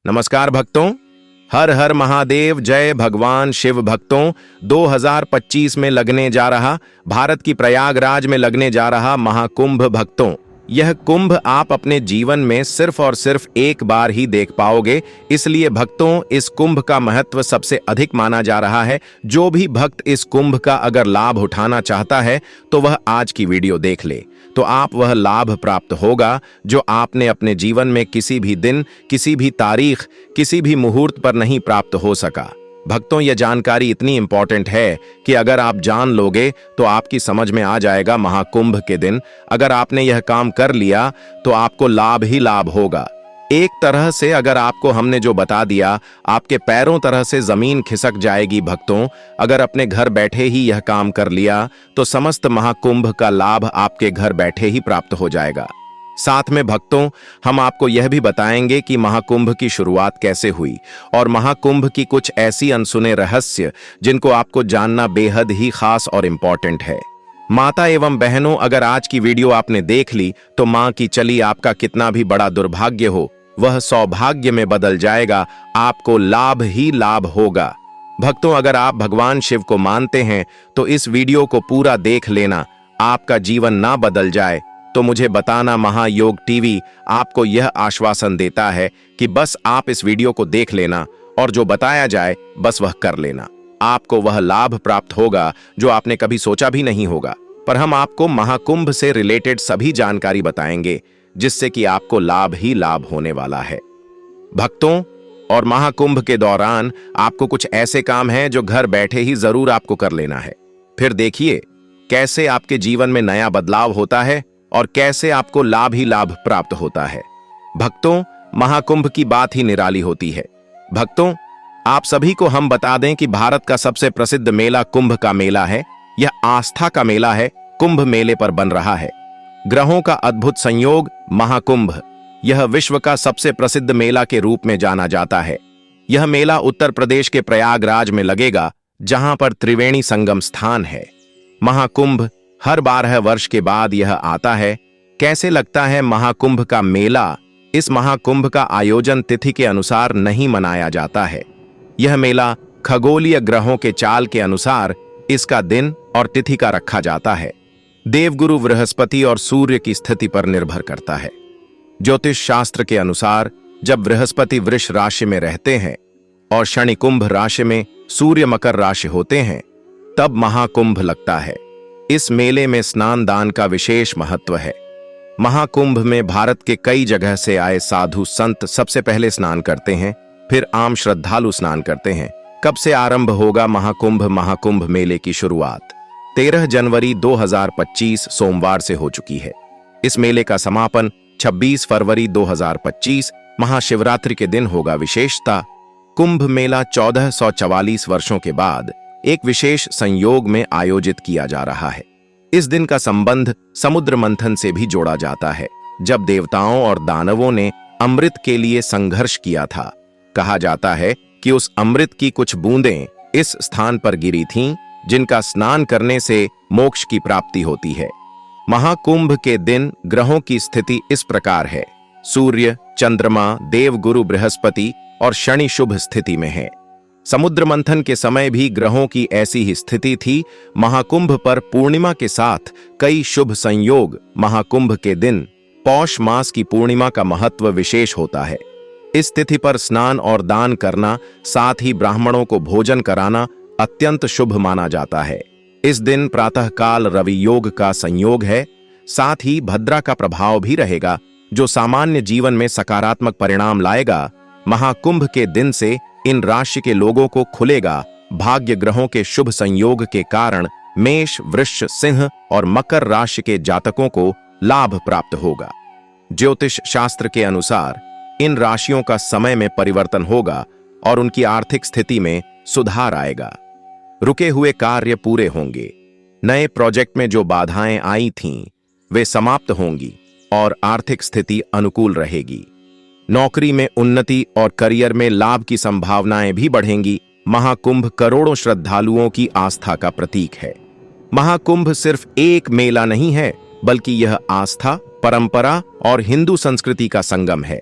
नमस्कार भक्तों। हर हर महादेव। जय भगवान शिव। भक्तों, 2025 में लगने जा रहा, भारत की प्रयागराज में लगने जा रहा महाकुंभ। भक्तों, यह कुंभ आप अपने जीवन में सिर्फ और सिर्फ एक बार ही देख पाओगे। इसलिए भक्तों, इस कुंभ का महत्व सबसे अधिक माना जा रहा है। जो भी भक्त इस कुंभ का अगर लाभ उठाना चाहता है तो वह आज की वीडियो देख ले, तो आप वह लाभ प्राप्त होगा जो आपने अपने जीवन में किसी भी दिन, किसी भी तारीख, किसी भी मुहूर्त पर नहीं प्राप्त हो सका। भक्तों, यह जानकारी इतनी इंपॉर्टेंट है कि अगर आप जान लोगे तो आपकी समझ में आ जाएगा। महाकुंभ के दिन अगर आपने यह काम कर लिया तो आपको लाभ ही लाभ होगा। एक तरह से अगर आपको हमने जो बता दिया, आपके पैरों तरह से जमीन खिसक जाएगी। भक्तों, अगर अपने घर बैठे ही यह काम कर लिया तो समस्त महाकुंभ का लाभ आपके घर बैठे ही प्राप्त हो जाएगा। साथ में भक्तों, हम आपको यह भी बताएंगे कि महाकुंभ की शुरुआत कैसे हुई और महाकुंभ की कुछ ऐसी अनसुने रहस्य जिनको आपको जानना बेहद ही खास और इंपॉर्टेंट है। माता एवं बहनों, अगर आज की वीडियो आपने देख ली तो मां की चली आपका कितना भी बड़ा दुर्भाग्य हो, वह सौभाग्य में बदल जाएगा। आपको लाभ ही लाभ होगा। भक्तों, अगर आप भगवान शिव को मानते हैं तो इस वीडियो को पूरा देख लेना। आपका जीवन ना बदल जाए तो मुझे बताना। महायोग टीवी आपको यह आश्वासन देता है कि बस आप इस वीडियो को देख लेना और जो बताया जाए बस वह कर लेना। आपको वह लाभ प्राप्त होगा जो आपने कभी सोचा भी नहीं होगा। पर हम आपको महाकुंभ से रिलेटेड सभी जानकारी बताएंगे जिससे कि आपको लाभ ही लाभ होने वाला है। भक्तों, और महाकुंभ के दौरान आपको कुछ ऐसे काम हैं जो घर बैठे ही जरूर आपको कर लेना है। फिर देखिए कैसे आपके जीवन में नया बदलाव होता है और कैसे आपको लाभ ही लाभ प्राप्त होता है। भक्तों, महाकुंभ की बात ही निराली होती है। भक्तों, आप सभी को हम बता दें कि भारत का सबसे प्रसिद्ध मेला कुंभ का मेला है। यह आस्था का मेला है। कुंभ मेले पर बन रहा है ग्रहों का अद्भुत संयोग महाकुंभ। यह विश्व का सबसे प्रसिद्ध मेला के रूप में जाना जाता है। यह मेला उत्तर प्रदेश के प्रयागराज में लगेगा, जहां पर त्रिवेणी संगम स्थान है। महाकुंभ हर 12 वर्ष के बाद यह आता है। कैसे लगता है महाकुंभ का मेला? इस महाकुंभ का आयोजन तिथि के अनुसार नहीं मनाया जाता है। यह मेला खगोलीय ग्रहों के चाल के अनुसार इसका दिन और तिथि का रखा जाता है। देवगुरु बृहस्पति और सूर्य की स्थिति पर निर्भर करता है। ज्योतिष शास्त्र के अनुसार जब बृहस्पति वृष राशि में रहते हैं और शनि कुंभ राशि में, सूर्य मकर राशि होते हैं, तब महाकुंभ लगता है। इस मेले में स्नान दान का विशेष महत्व है। महाकुंभ में भारत के कई जगह से आए साधु संत सबसे पहले स्नान करते हैं, फिर आम श्रद्धालु स्नान करते हैं। कब से आरंभ होगा महाकुंभ? महाकुंभ मेले की शुरुआत 13 जनवरी 2025 सोमवार से हो चुकी है। इस मेले का समापन 26 फरवरी 2025 महाशिवरात्रि के दिन होगा। विशेषता, कुंभ मेला 1444 वर्षों के बाद एक विशेष संयोग में आयोजित किया जा रहा है। इस दिन का संबंध समुद्र मंथन से भी जोड़ा जाता है, जब देवताओं और दानवों ने अमृत के लिए संघर्ष किया था। कहा जाता है कि उस अमृत की कुछ बूंदें इस स्थान पर गिरी थीं, जिनका स्नान करने से मोक्ष की प्राप्ति होती है। महाकुंभ के दिन ग्रहों की स्थिति इस प्रकार है। सूर्य, चंद्रमा, देवगुरु बृहस्पति और शनि शुभ स्थिति में है। समुद्र मंथन के समय भी ग्रहों की ऐसी ही स्थिति थी। महाकुंभ पर पूर्णिमा के साथ कई शुभ संयोग। महाकुंभ के दिन पौष मास की पूर्णिमा का महत्व विशेष होता है। इस तिथि पर स्नान और दान करना, साथ ही ब्राह्मणों को भोजन कराना अत्यंत शुभ माना जाता है। इस दिन प्रातःकाल रवि योग का संयोग है। साथ ही भद्रा का प्रभाव भी रहेगा, जो सामान्य जीवन में सकारात्मक परिणाम लाएगा। महाकुंभ के दिन से इन राशि के लोगों को खुलेगा। भाग्य ग्रहों के शुभ संयोग के कारण मेष, वृष, सिंह और मकर राशि के जातकों को लाभ प्राप्त होगा। ज्योतिष शास्त्र के अनुसार इन राशियों का समय में परिवर्तन होगा और उनकी आर्थिक स्थिति में सुधार आएगा। रुके हुए कार्य पूरे होंगे। नए प्रोजेक्ट में जो बाधाएं आई थीं, वे समाप्त होंगी और आर्थिक स्थिति अनुकूल रहेगी। नौकरी में उन्नति और करियर में लाभ की संभावनाएं भी बढ़ेंगी। महाकुंभ करोड़ों श्रद्धालुओं की आस्था का प्रतीक है। महाकुंभ सिर्फ एक मेला नहीं है, बल्कि यह आस्था, परंपरा और हिंदू संस्कृति का संगम है।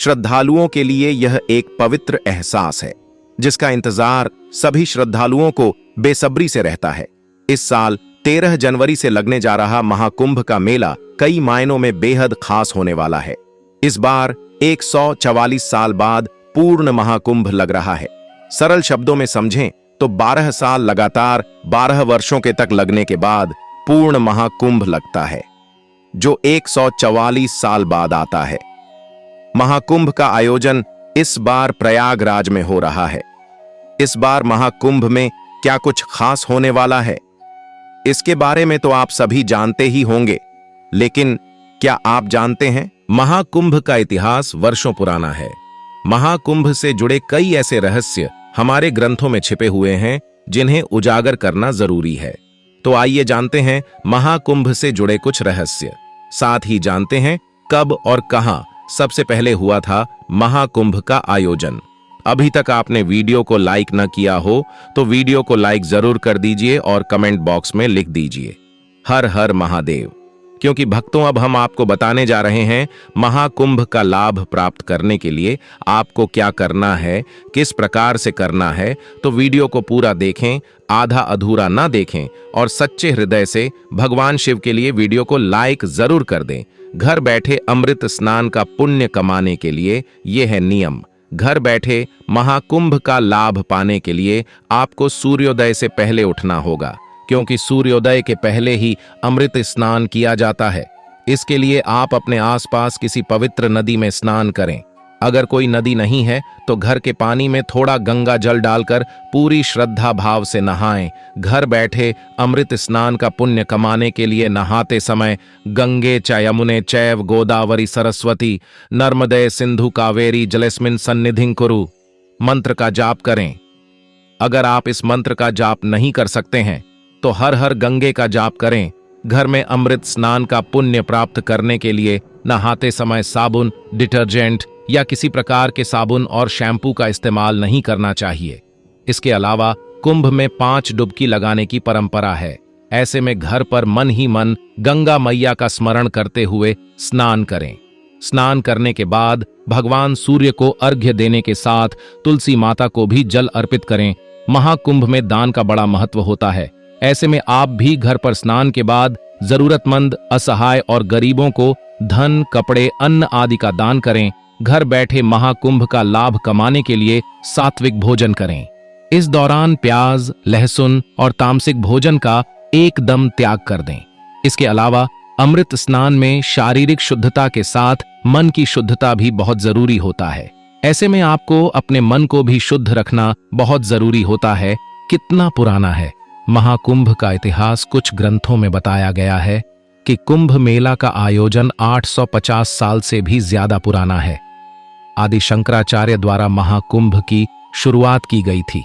श्रद्धालुओं के लिए यह एक पवित्र एहसास है जिसका इंतजार सभी श्रद्धालुओं को बेसब्री से रहता है। इस साल 13 जनवरी से लगने जा रहा महाकुंभ का मेला कई मायनों में बेहद खास होने वाला है। इस बार 144 साल बाद पूर्ण महाकुंभ लग रहा है। सरल शब्दों में समझें तो 12 साल लगातार 12 वर्षों के तक लगने के बाद पूर्ण महाकुंभ लगता है, जो 144 साल बाद आता है। महाकुंभ का आयोजन इस बार प्रयागराज में हो रहा है। इस बार महाकुंभ में क्या कुछ खास होने वाला है, इसके बारे में तो आप सभी जानते ही होंगे, लेकिन क्या आप जानते हैं महाकुंभ का इतिहास वर्षों पुराना है। महाकुंभ से जुड़े कई ऐसे रहस्य हमारे ग्रंथों में छिपे हुए हैं जिन्हें उजागर करना जरूरी है। तो आइए जानते हैं महाकुंभ से जुड़े कुछ रहस्य। साथ ही जानते हैं कब और कहां सबसे पहले हुआ था महाकुंभ का आयोजन। अभी तक आपने वीडियो को लाइक न किया हो तो वीडियो को लाइक जरूर कर दीजिए और कमेंट बॉक्स में लिख दीजिए हर हर महादेव, क्योंकि भक्तों अब हम आपको बताने जा रहे हैं महाकुंभ का लाभ प्राप्त करने के लिए आपको क्या करना है, किस प्रकार से करना है। तो वीडियो को पूरा देखें, आधा अधूरा ना देखें और सच्चे हृदय से भगवान शिव के लिए वीडियो को लाइक जरूर कर दें। घर बैठे अमृत स्नान का पुण्य कमाने के लिए यह है नियम। घर बैठे महाकुंभ का लाभ पाने के लिए आपको सूर्योदय से पहले उठना होगा, क्योंकि सूर्योदय के पहले ही अमृत स्नान किया जाता है। इसके लिए आप अपने आसपास किसी पवित्र नदी में स्नान करें। अगर कोई नदी नहीं है तो घर के पानी में थोड़ा गंगा जल डालकर पूरी श्रद्धा भाव से नहाएं। घर बैठे अमृत स्नान का पुण्य कमाने के लिए नहाते समय गंगे च यमुने चैव गोदावरी सरस्वती नर्मदे सिंधु कावेरी जलेस्मिन सन्निधिं कुरु मंत्र का जाप करें। अगर आप इस मंत्र का जाप नहीं कर सकते हैं तो हर हर गंगे का जाप करें। घर में अमृत स्नान का पुण्य प्राप्त करने के लिए नहाते समय साबुन, डिटर्जेंट या किसी प्रकार के साबुन और शैम्पू का इस्तेमाल नहीं करना चाहिए। इसके अलावा कुंभ में 5 डुबकी लगाने की परंपरा है। ऐसे में घर पर मन ही मन गंगा मैया का स्मरण करते हुए स्नान करें। स्नान करने के बाद भगवान सूर्य को अर्घ्य देने के साथ तुलसी माता को भी जल अर्पित करें। महाकुंभ में दान का बड़ा महत्व होता है। ऐसे में आप भी घर पर स्नान के बाद जरूरतमंद, असहाय और गरीबों को धन, कपड़े, अन्न आदि का दान करें। घर बैठे महाकुंभ का लाभ कमाने के लिए सात्विक भोजन करें। इस दौरान प्याज, लहसुन और तामसिक भोजन का एकदम त्याग कर दें। इसके अलावा अमृत स्नान में शारीरिक शुद्धता के साथ मन की शुद्धता भी बहुत जरूरी होता है। ऐसे में आपको अपने मन को भी शुद्ध रखना बहुत जरूरी होता है। कितना पुराना है महाकुंभ का इतिहास। कुछ ग्रंथों में बताया गया है कि कुंभ मेला का आयोजन 850 साल से भी ज्यादा पुराना है। आदि शंकराचार्य द्वारा महाकुंभ की शुरुआत की गई थी।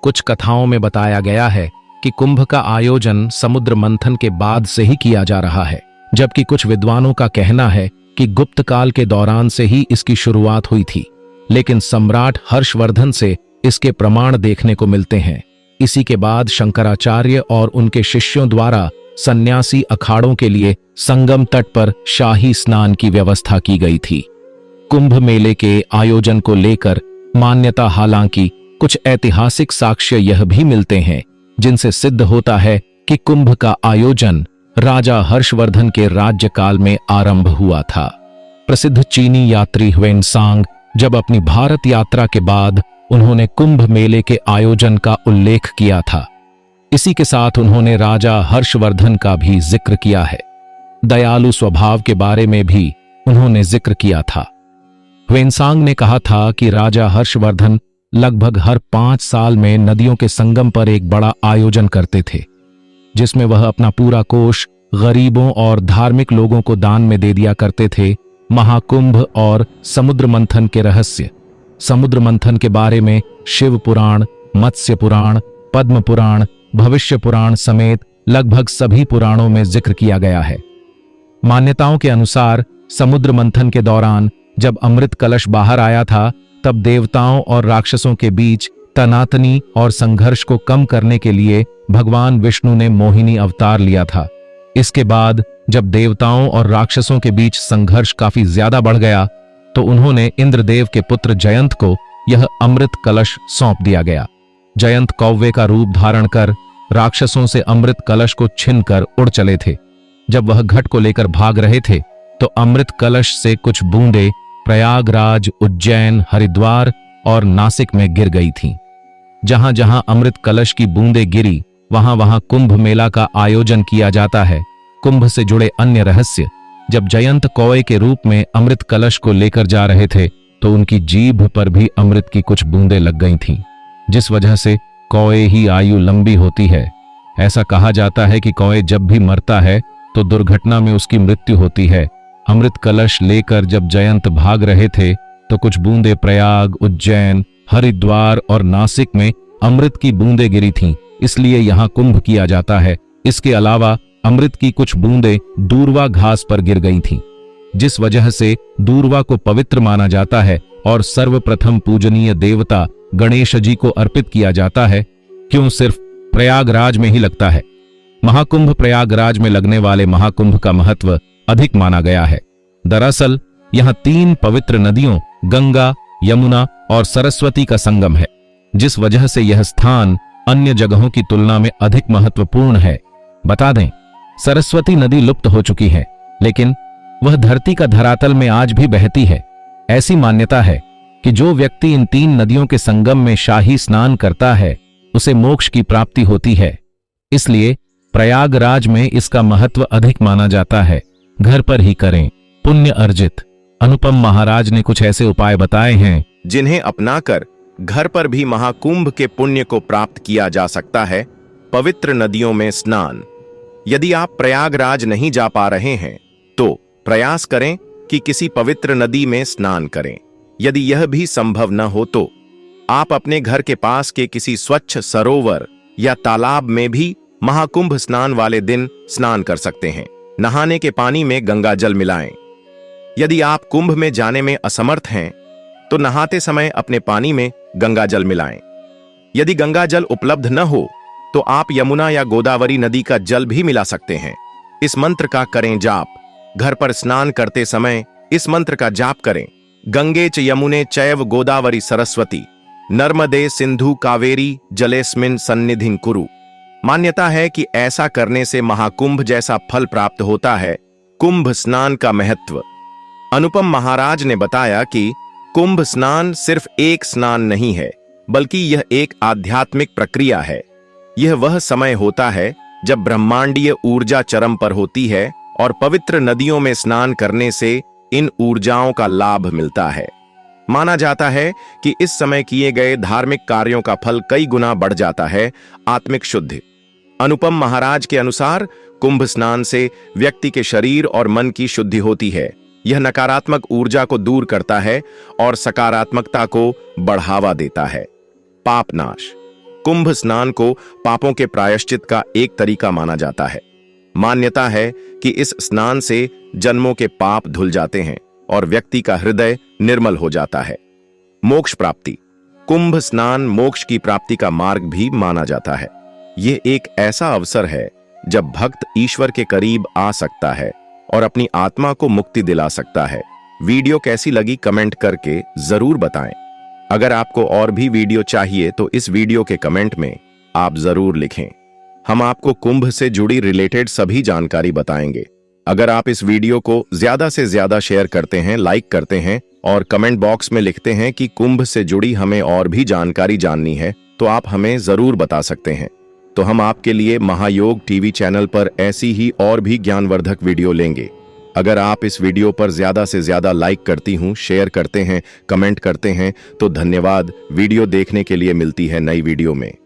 कुछ कथाओं में बताया गया है कि कुंभ का आयोजन समुद्र मंथन के बाद से ही किया जा रहा है, जबकि कुछ विद्वानों का कहना है कि गुप्त काल के दौरान से ही इसकी शुरुआत हुई थी। लेकिन सम्राट हर्षवर्धन से इसके प्रमाण देखने को मिलते हैं। इसी के बाद शंकराचार्य और उनके शिष्यों द्वारा सन्यासी अखाड़ों के लिए संगम तट पर शाही स्नान की व्यवस्था की गई थी। कुंभ मेले के आयोजन को लेकर मान्यता, हालांकि कुछ ऐतिहासिक साक्ष्य यह भी मिलते हैं जिनसे सिद्ध होता है कि कुंभ का आयोजन राजा हर्षवर्धन के राज्यकाल में आरंभ हुआ था। प्रसिद्ध चीनी यात्री ह्वेनसांग जब अपनी भारत यात्रा के बाद उन्होंने कुंभ मेले के आयोजन का उल्लेख किया था। इसी के साथ उन्होंने राजा हर्षवर्धन का भी जिक्र किया है। दयालु स्वभाव के बारे में भी उन्होंने जिक्र किया था। ह्वेनसांग ने कहा था कि राजा हर्षवर्धन लगभग हर 5 साल में नदियों के संगम पर एक बड़ा आयोजन करते थे, जिसमें वह अपना पूरा कोष गरीबों और धार्मिक लोगों को दान में दे दिया करते थे। महाकुंभ और समुद्र मंथन के रहस्य। समुद्र मंथन के बारे में शिव पुराण, मत्स्य पुराण, पद्म पुराण, भविष्य पुराण समेत लगभग सभी पुराणों में जिक्र किया गया है। मान्यताओं के अनुसार समुद्र मंथन के दौरान जब अमृत कलश बाहर आया था, तब देवताओं और राक्षसों के बीच तनातनी और संघर्ष को कम करने के लिए भगवान विष्णु ने मोहिनी अवतार लिया था। इसके बाद जब देवताओं और राक्षसों के बीच संघर्ष काफी ज्यादा बढ़ गया, तो उन्होंने इंद्रदेव के पुत्र जयंत को यह अमृत कलश सौंप दिया गया। जयंत कौवे का रूप धारण कर राक्षसों से अमृत कलश को छीनकर उड़ चले थे। जब वह घट को लेकर भाग रहे थे तो अमृत कलश से कुछ बूंदें प्रयागराज, उज्जैन, हरिद्वार और नासिक में गिर गई थीं। जहां जहां अमृत कलश की बूंदें गिरी वहां वहां कुंभ मेला का आयोजन किया जाता है। कुंभ से जुड़े अन्य रहस्य, जब जयंत कौवे के रूप में अमृत कलश को लेकर जा रहे थे तो उनकी जीभ पर भी अमृत की कुछ बूंदें लग गई थीं, जिस वजह से कौवे ही आयु लंबी होती है। ऐसा कहा जाता है कि कौवे जब भी मरता है तो दुर्घटना में उसकी मृत्यु होती है। अमृत कलश लेकर जब जयंत भाग रहे थे तो कुछ बूंदें प्रयाग, उज्जैन, हरिद्वार और नासिक में अमृत की बूंदें गिरी थीं, इसलिए यहां कुंभ किया जाता है। इसके अलावा अमृत की कुछ बूंदें दूर्वा घास पर गिर गई थीं, जिस वजह से दूर्वा को पवित्र माना जाता है और सर्वप्रथम पूजनीय देवता गणेश जी को अर्पित किया जाता है। क्यों सिर्फ प्रयागराज में ही लगता है? महाकुंभ प्रयागराज में लगने वाले महाकुंभ का महत्व अधिक माना गया है। दरअसल यहां 3 पवित्र नदियों गंगा, यमुना और सरस्वती का संगम है, जिस वजह से यह स्थान अन्य जगहों की तुलना में अधिक महत्वपूर्ण है। बता दें, सरस्वती नदी लुप्त हो चुकी है, लेकिन वह धरती का धरातल में आज भी बहती है। ऐसी मान्यता है कि जो व्यक्ति इन 3 नदियों के संगम में शाही स्नान करता है उसे मोक्ष की प्राप्ति होती है। इसलिए प्रयागराज में इसका महत्व अधिक माना जाता है। घर पर ही करें, पुण्य अर्जित। अनुपम महाराज ने कुछ ऐसे उपाय बताए हैं जिन्हें अपनाकर घर पर भी महाकुंभ के पुण्य को प्राप्त किया जा सकता है। पवित्र नदियों में स्नान। यदि आप प्रयागराज नहीं जा पा रहे हैं तो प्रयास करें कि किसी पवित्र नदी में स्नान करें। यदि यह भी संभव न हो तो आप अपने घर के पास के किसी स्वच्छ सरोवर या तालाब में भी महाकुंभ स्नान वाले दिन स्नान कर सकते हैं। नहाने के पानी में गंगा जल मिलाएं। यदि आप कुंभ में जाने में असमर्थ हैं तो नहाते समय अपने पानी में गंगा जल मिलाएं। यदि गंगा जल उपलब्ध न हो तो आप यमुना या गोदावरी नदी का जल भी मिला सकते हैं। इस मंत्र का करें जाप। घर पर स्नान करते समय इस मंत्र का जाप करें। गंगे च यमुने चैव गोदावरी सरस्वती नर्मदे सिंधु कावेरी जलेस्मिन सन्निधिं कुरु। मान्यता है कि ऐसा करने से महाकुंभ जैसा फल प्राप्त होता है। कुंभ स्नान का महत्व। अनुपम महाराज ने बताया कि कुंभ स्नान सिर्फ एक स्नान नहीं है, बल्कि यह एक आध्यात्मिक प्रक्रिया है। यह वह समय होता है जब ब्रह्मांडीय ऊर्जा चरम पर होती है और पवित्र नदियों में स्नान करने से इन ऊर्जाओं का लाभ मिलता है। माना जाता है कि इस समय किए गए धार्मिक कार्यों का फल कई गुना बढ़ जाता है। आत्मिक शुद्धि। अनुपम महाराज के अनुसार कुंभ स्नान से व्यक्ति के शरीर और मन की शुद्धि होती है। यह नकारात्मक ऊर्जा को दूर करता है और सकारात्मकता को बढ़ावा देता है। पाप नाश। कुंभ स्नान को पापों के प्रायश्चित का एक तरीका माना जाता है। मान्यता है कि इस स्नान से जन्मों के पाप धुल जाते हैं और व्यक्ति का हृदय निर्मल हो जाता है। मोक्ष प्राप्ति। कुंभ स्नान मोक्ष की प्राप्ति का मार्ग भी माना जाता है। यह एक ऐसा अवसर है जब भक्त ईश्वर के करीब आ सकता है और अपनी आत्मा को मुक्ति दिला सकता है। वीडियो कैसी लगी कमेंट करके जरूर बताएं। अगर आपको और भी वीडियो चाहिए तो इस वीडियो के कमेंट में आप जरूर लिखें। हम आपको कुंभ से जुड़ी रिलेटेड सभी जानकारी बताएंगे। अगर आप इस वीडियो को ज्यादा से ज्यादा शेयर करते हैं, लाइक करते हैं और कमेंट बॉक्स में लिखते हैं कि कुंभ से जुड़ी हमें और भी जानकारी जाननी है, तो आप हमें जरूर बता सकते हैं। तो हम आपके लिए महायोग टीवी चैनल पर ऐसी ही और भी ज्ञानवर्धक वीडियो लेंगे। अगर आप इस वीडियो पर ज्यादा से ज्यादा लाइक करती हूँ, शेयर करते हैं, कमेंट करते हैं तो धन्यवाद। वीडियो देखने के लिए। मिलती है नई वीडियो में।